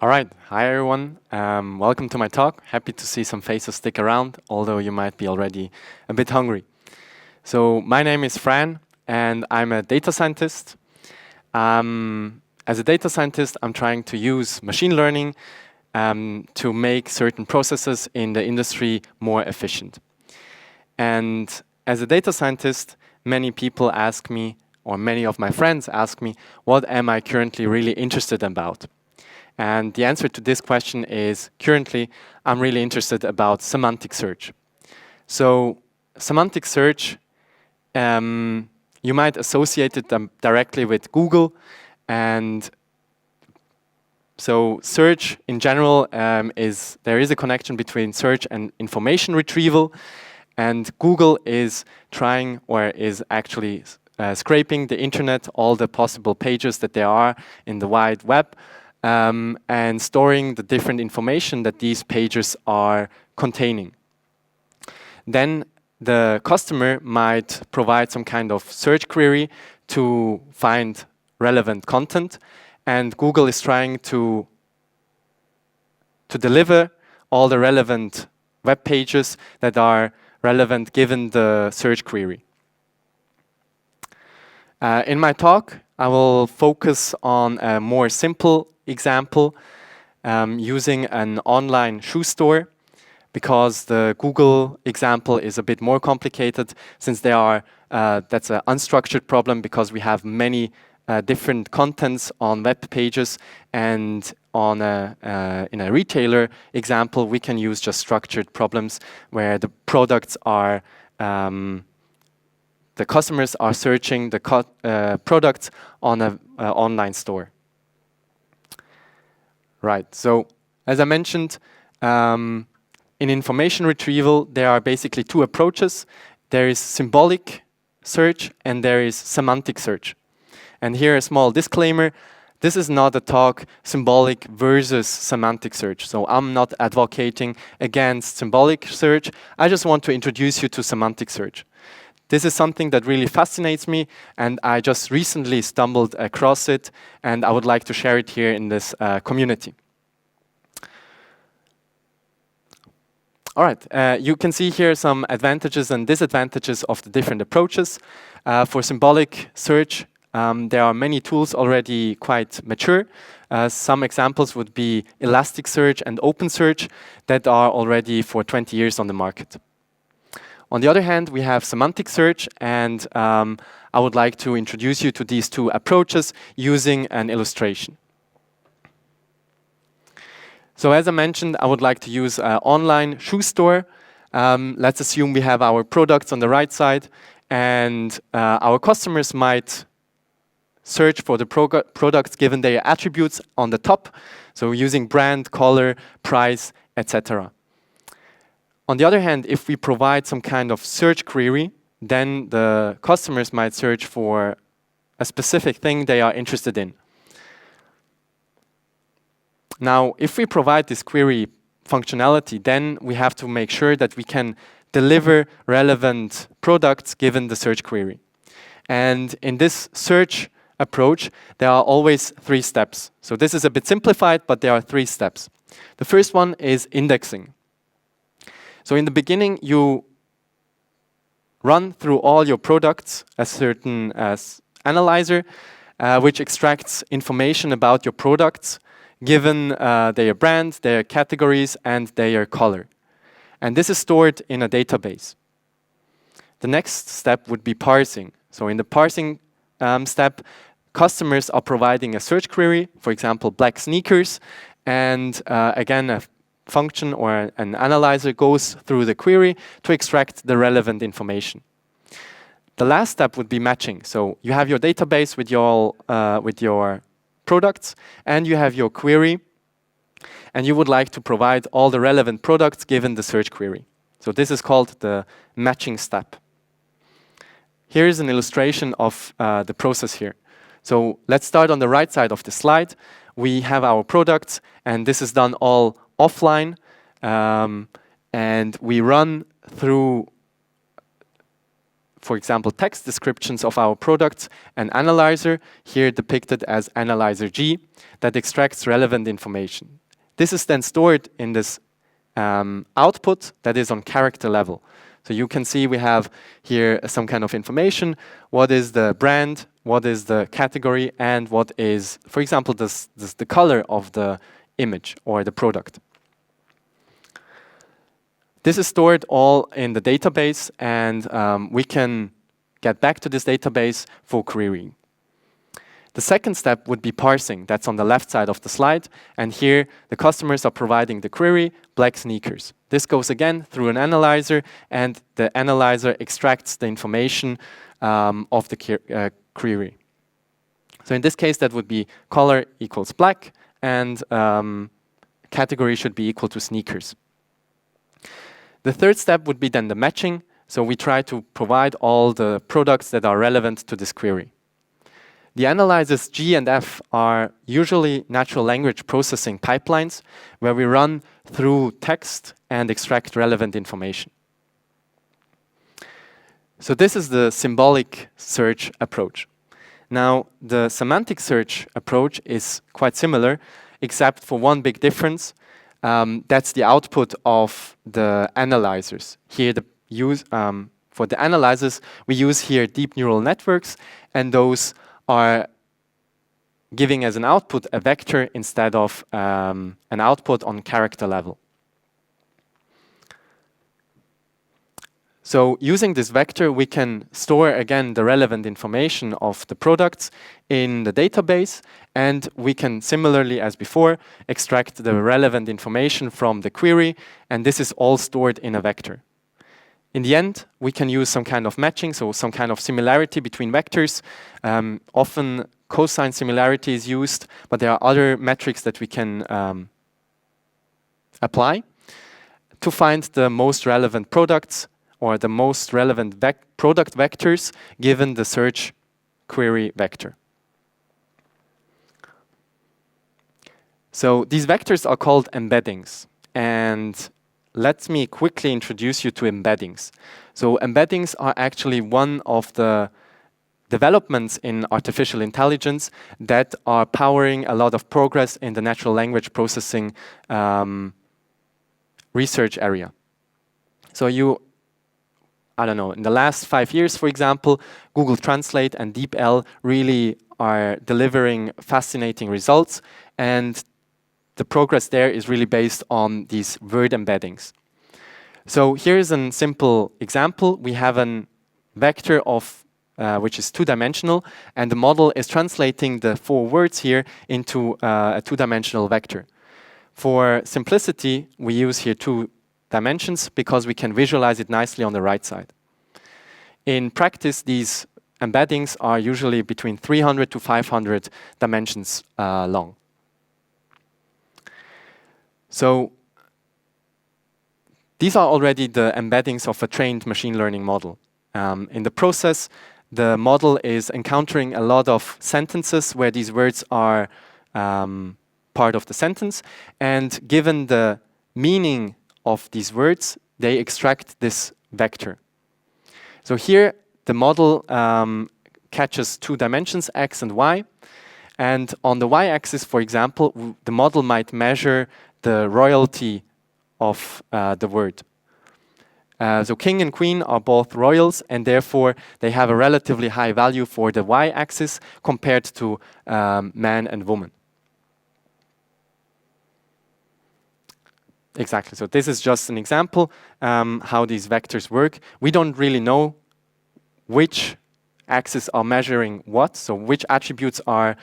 All right, hi everyone. Welcome to my talk. Happy to see some faces stick around, although you might be already a bit hungry. So my name is Fran, and I'm a data scientist. As a data scientist, I'm trying to use machine learning to make certain processes in the industry more efficient. And as a data scientist, many people ask me, or many of my friends ask me, what am I currently really interested about? And the answer to this question is, currently, I'm really interested about semantic search. So semantic search, you might associate it directly with Google. And so search in general, there is a connection between search and information retrieval. And Google is trying, or is actually scraping the internet, all the possible pages that there are in the wide web, and storing the different information that these pages are containing. Then the customer might provide some kind of search query to find relevant content, and Google is trying to deliver all the relevant web pages that are relevant given the search query. In my talk, I will focus on a more simple example using an online shoe store, because the Google example is a bit more complicated, since that's an unstructured problem, because we have many different contents on web pages, and in a retailer example we can use just structured problems where the products are the customers are searching the products on an online store. Right, so as I mentioned, in information retrieval, there are basically two approaches. There is symbolic search and there is semantic search. And here a small disclaimer, this is not a talk symbolic versus semantic search. So I'm not advocating against symbolic search. I just want to introduce you to semantic search. This is something that really fascinates me, and I just recently stumbled across it, and I would like to share it here in this community. All right, you can see here some advantages and disadvantages of the different approaches. For symbolic search, there are many tools already quite mature. Some examples would be Elasticsearch and OpenSearch that are already for 20 years on the market. On the other hand, we have semantic search, and I would like to introduce you to these two approaches using an illustration. So as I mentioned, I would like to use an online shoe store. Let's assume we have our products on the right side, and our customers might search for the products given their attributes on the top, so using brand, color, price, etc. On the other hand, if we provide some kind of search query, then the customers might search for a specific thing they are interested in. Now, if we provide this query functionality, then we have to make sure that we can deliver relevant products given the search query. And in this search approach, there are always 3 steps. So this is a bit simplified, but there are 3 steps. The first one is indexing. So in the beginning, you run through all your products a certain analyzer, which extracts information about your products, given their brand, their categories, and their color. And this is stored in a database. The next step would be parsing. So in the parsing step, customers are providing a search query, for example, black sneakers, and again, a function or an analyzer goes through the query to extract the relevant information. The last step would be matching. So you have your database with your products, and you have your query, and you would like to provide all the relevant products given the search query. So this is called the matching step. Here is an illustration of the process here. So let's start on the right side of the slide. We have our products, and this is done all offline, and we run through for example, text descriptions of our products, an analyzer, here depicted as analyzer G, that extracts relevant information. This is then stored in this output that is on character level. So you can see we have here some kind of information. What is the brand? What is the category? And what is, for example, the color of the image or the product? This is stored all in the database, and we can get back to this database for querying. The second step would be parsing. That's on the left side of the slide. And here, the customers are providing the query, black sneakers. This goes again through an analyzer, and the analyzer extracts the information of the query. So in this case, that would be color equals black, and category should be equal to sneakers. The third step would be then the matching. So we try to provide all the products that are relevant to this query. The analyzers G and F are usually natural language processing pipelines where we run through text and extract relevant information. So this is the symbolic search approach. Now, the semantic search approach is quite similar, except for one big difference. That's the output of the analyzers. Here, for the analyzers, we use here deep neural networks, and those are giving as an output a vector instead of an output on character level. So using this vector, we can store again the relevant information of the products in the database, and we can similarly as before extract the relevant information from the query, and this is all stored in a vector. In the end, we can use some kind of matching, so some kind of similarity between vectors. Often cosine similarity is used, but there are other metrics that we can apply to find the most relevant products or the most relevant product vectors given the search query vector. So these vectors are called embeddings, and let me quickly introduce you to embeddings. So embeddings are actually one of the developments in artificial intelligence that are powering a lot of progress in the natural language processing research area. So I don't know, in the last 5 years, for example, Google Translate and DeepL really are delivering fascinating results, and the progress there is really based on these word embeddings. So here's a simple example. We have a vector of which is two-dimensional, and the model is translating the 4 words here into a two-dimensional vector. For simplicity, we use here 2 dimensions because we can visualize it nicely on the right side. In practice, these embeddings are usually between 300 to 500 dimensions long. So these are already the embeddings of a trained machine learning model. In the process, the model is encountering a lot of sentences where these words are part of the sentence, and given the meaning of these words, they extract this vector. So here, the model catches 2 dimensions, x and y, and on the y-axis, for example, the model might measure the royalty of the word. So king and queen are both royals, and therefore they have a relatively high value for the y-axis compared to man and woman. Exactly, so this is just an example how these vectors work. We don't really know which axes are measuring what, so which attributes are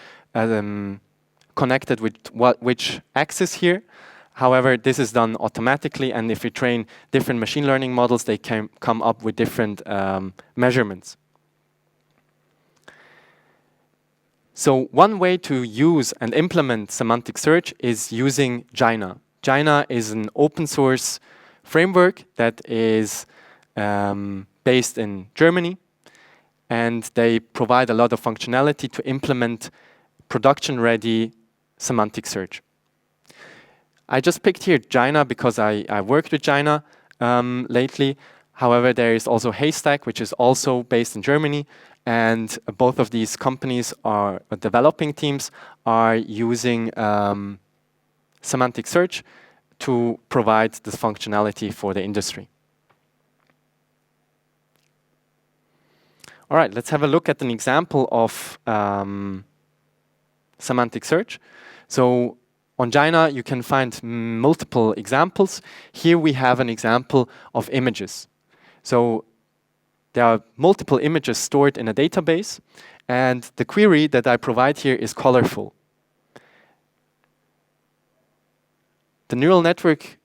connected with which axis here. However, this is done automatically, and if we train different machine learning models, they can come up with different measurements. So one way to use and implement semantic search is using Jina. Jina is an open source framework that is based in Germany, and they provide a lot of functionality to implement production-ready semantic search. I just picked here Jina because I worked with Jina lately. However, there is also Haystack, which is also based in Germany, and both of these companies are developing teams are using semantic search to provide this functionality for the industry. All right, let's have a look at an example of semantic search. So on Jina, you can find multiple examples. Here we have an example of images. So there are multiple images stored in a database, and the query that I provide here is colorful. The neural network,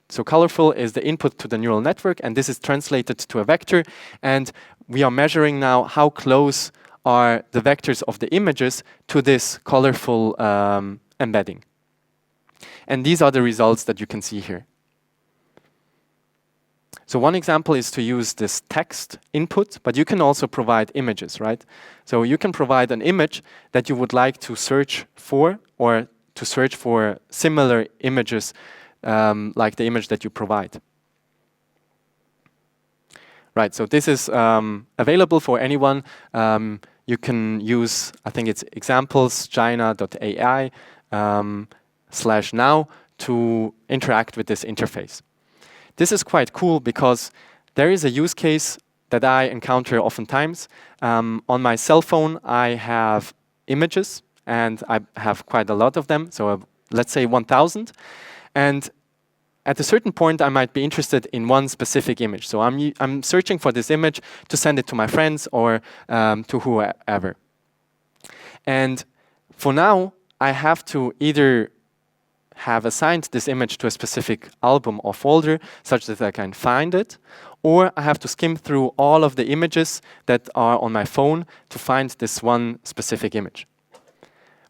so colorful is the input to the neural network, and this is translated to a vector, and we are measuring now how close are the vectors of the images to this colorful embedding. And these are the results that you can see here. So one example is to use this text input, but you can also provide images, right? So you can provide an image that you would like to search for, or to search for similar images like the image that you provide. Right, so this is available for anyone. You can use, I think it's examples, jina.ai /now to interact with this interface. This is quite cool because there is a use case that I encounter oftentimes. On my cell phone, I have images, and I have quite a lot of them, so let's say 1,000. And at a certain point, I might be interested in one specific image. So I'm searching for this image to send it to my friends or to whoever. And for now, I have to either have assigned this image to a specific album or folder such that I can find it, or I have to skim through all of the images that are on my phone to find this one specific image.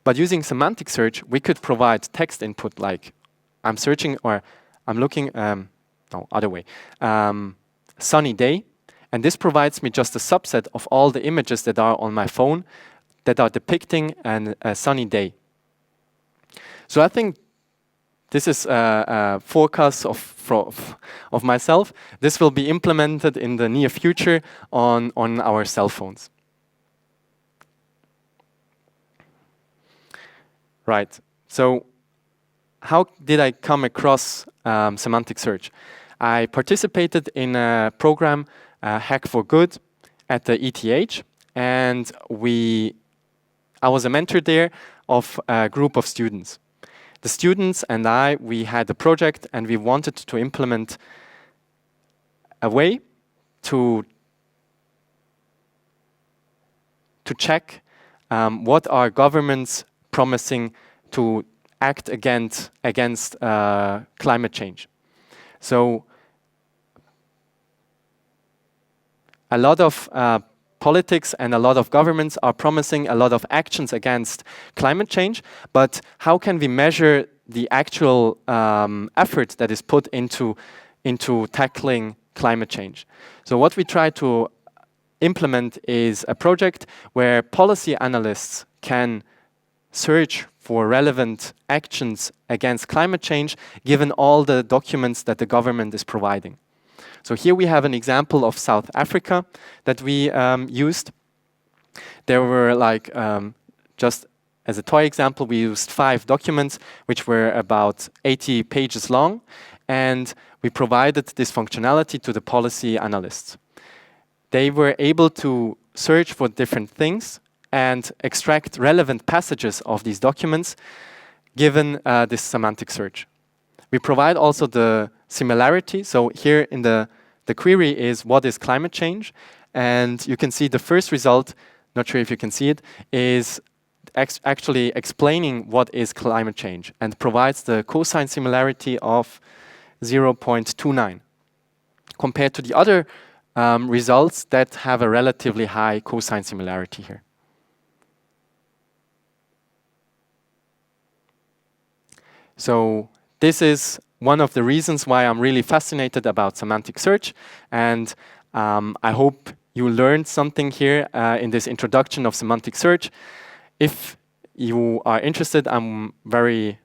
But using semantic search, we could provide text input like I'm searching or I'm looking, no, other way, sunny day, and this provides me just a subset of all the images that are on my phone that are depicting a sunny day. So I think this is a forecast of myself. This will be implemented in the near future on our cell phones. Right, so how did I come across semantic search? I participated in a program, Hack for Good, at the ETH, and I was a mentor there of a group of students. The students and we had a project, and we wanted to implement a way to check what are governments promising to act against climate change. So a lot of politics and a lot of governments are promising a lot of actions against climate change, but how can we measure the actual effort that is put into tackling climate change? So what we try to implement is a project where policy analysts can search for relevant actions against climate change given all the documents that the government is providing. So here we have an example of South Africa that we used. There were like, just as a toy example, we used 5 documents which were about 80 pages long, and we provided this functionality to the policy analysts. They were able to search for different things and extract relevant passages of these documents given this semantic search. We provide also the similarity. So here in the query is what is climate change, and you can see the first result, not sure if you can see it, is actually explaining what is climate change and provides the cosine similarity of 0.29 compared to the other results that have a relatively high cosine similarity here. So this is one of the reasons why I'm really fascinated about semantic search, and I hope you learned something here in this introduction of semantic search. If you are interested, I'm very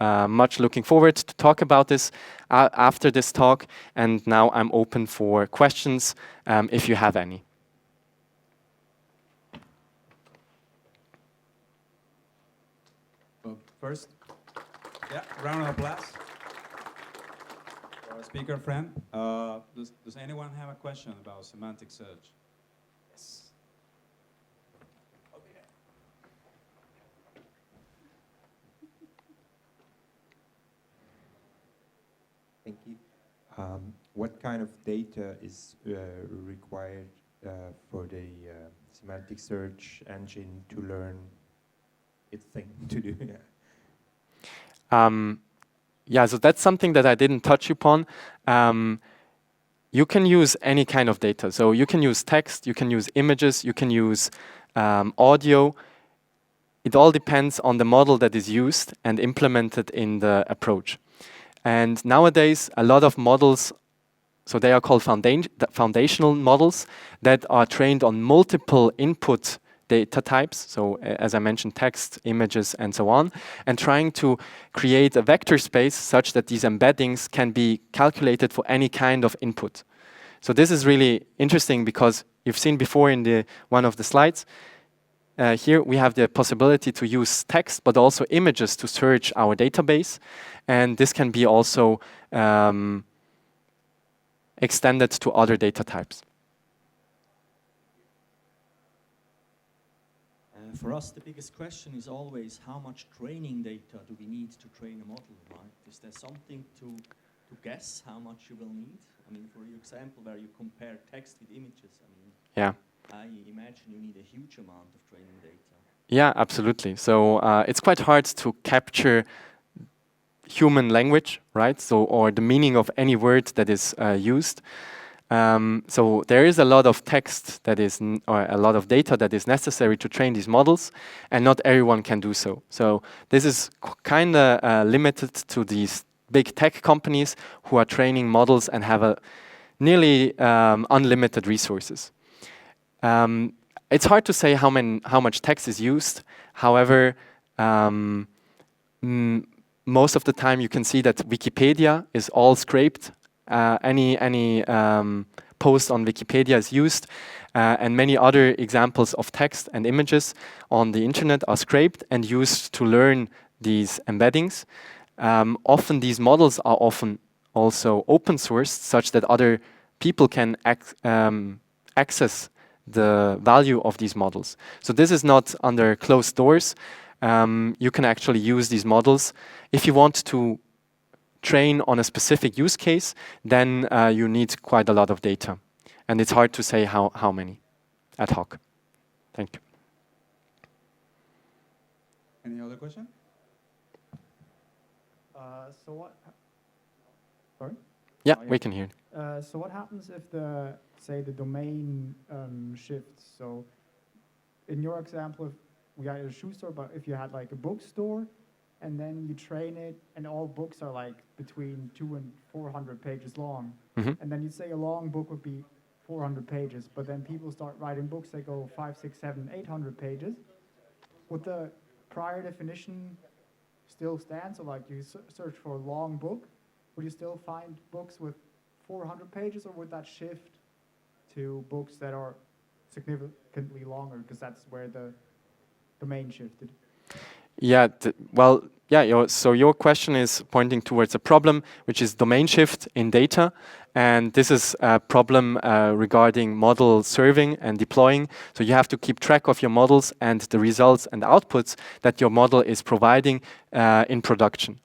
much looking forward to talk about this after this talk. And now I'm open for questions if you have any. Well, first, yeah, round of applause for our speaker, Fran. Does anyone have a question about semantic search? Yes. Thank you. What kind of data is required for the semantic search engine to learn its thing to do? Yeah, so that's something that I didn't touch upon. You can use any kind of data. So you can use text, you can use images, you can use audio. It all depends on the model that is used and implemented in the approach. And nowadays, a lot of models, so they are called foundational models that are trained on multiple input data types. So as I mentioned, text, images, and so on, and trying to create a vector space such that these embeddings can be calculated for any kind of input. So this is really interesting because you've seen before in one of the slides, here we have the possibility to use text, but also images to search our database. And this can be also extended to other data types. For us, the biggest question is always how much training data do we need to train a model, right? Is there something to guess how much you will need? I mean, for your example where you compare text with images, I mean, yeah. I imagine you need a huge amount of training data. Yeah, absolutely. So it's quite hard to capture human language, right? So, or the meaning of any word that is used. So there is a lot of text that is, or a lot of data that is necessary to train these models, and not everyone can do so. So this is kind of limited to these big tech companies who are training models and have a nearly unlimited resources. It's hard to say how much text is used. However, most of the time you can see that Wikipedia is all scraped. Any post on Wikipedia is used, and many other examples of text and images on the internet are scraped and used to learn these embeddings. Often these models are often also open sourced, such that other people can access the value of these models. So this is not under closed doors. You can actually use these models. If you want to train on a specific use case, then you need quite a lot of data. And it's hard to say how many ad hoc. Thank you. Any other question? So what? Sorry? Yeah, we can hear. So what happens if say the domain shifts? So in your example, if we had a shoe store, but if you had like a bookstore, and then you train it, and all books are like between 200 and 400 pages long, and then you say a long book would be 400 pages, but then people start writing books that go 5, 6, 7, 800 pages. Would the prior definition still stand? So like you search for a long book, would you still find books with 400 pages, or would that shift to books that are significantly longer, because that's where the domain shifted? Yeah, so your question is pointing towards a problem, which is domain shift in data. And this is a problem regarding model serving and deploying. So you have to keep track of your models and the results and outputs that your model is providing in production.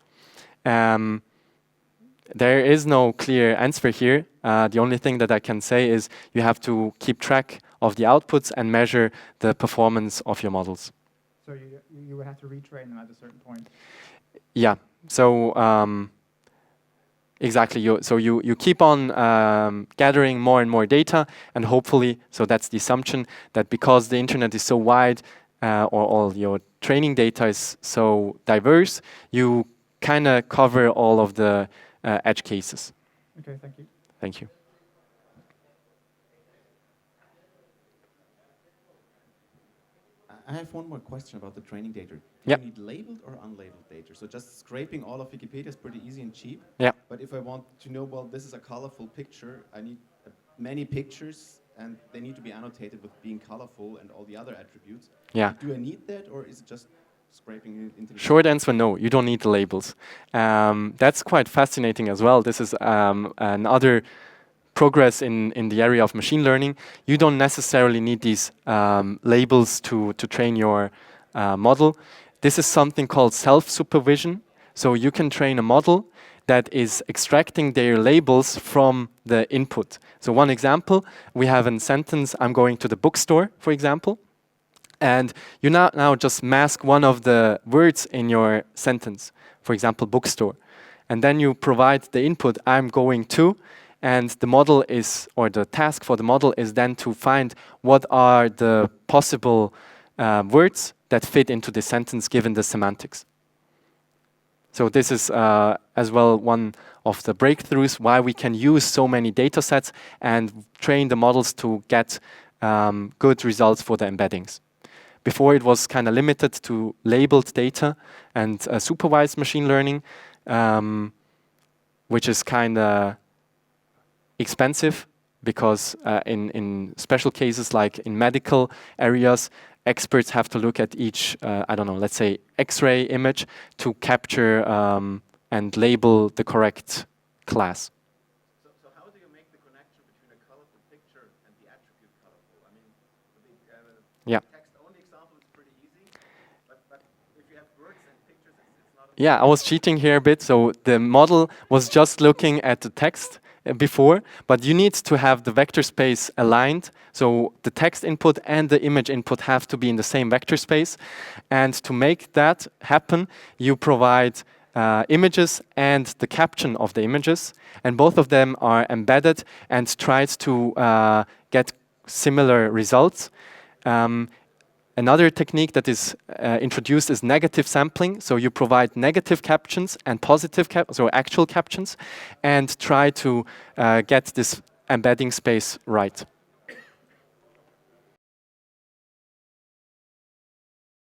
There is no clear answer here. The only thing that I can say is you have to keep track of the outputs and measure the performance of your models. So you would have to retrain them at a certain point. Yeah. So exactly. You keep on gathering more and more data, and hopefully, so that's the assumption that because the internet is so wide, or all your training data is so diverse, you kind of cover all of the edge cases. Okay. Thank you. Thank you. I have one more question about the training data. Do Yeah. you need labeled or unlabeled data? So just scraping all of Wikipedia is pretty easy and cheap. Yeah. But if I want to know, well, this is a colorful picture, I need many pictures, and they need to be annotated with being colorful and all the other attributes. Yeah. Do I need that, or is it just scraping it into the... Short answer, no, you don't need the labels. That's quite fascinating as well. This is another progress in the area of machine learning. You don't necessarily need these labels to train your model. This is something called self-supervision. So you can train a model that is extracting their labels from the input. So one example, we have a sentence, I'm going to the bookstore, for example. And you now just mask one of the words in your sentence, for example, bookstore. And then you provide the input, I'm going to, and the model is, or the task for the model is then to find what are the possible words that fit into the sentence given the semantics. So this is as well one of the breakthroughs why we can use so many data sets and train the models to get good results for the embeddings. Before it was kind of limited to labeled data and supervised machine learning, which is kind of expensive because in special cases like in medical areas, experts have to look at each, I don't know, let's say X-ray image to capture and label the correct class. So how do you make the connection between a colorful picture and the attribute colorful? I mean, Yeah. text-only example is pretty easy, but if you have words and pictures, it's not... Yeah, I was cheating here a bit. So the model was just looking at the text before, but you need to have the vector space aligned. So the text input and the image input have to be in the same vector space. And to make that happen, you provide images and the caption of the images. And both of them are embedded and tries to get similar results. Another technique that is introduced is negative sampling. So you provide negative captions and positive so actual captions, and try to get this embedding space right.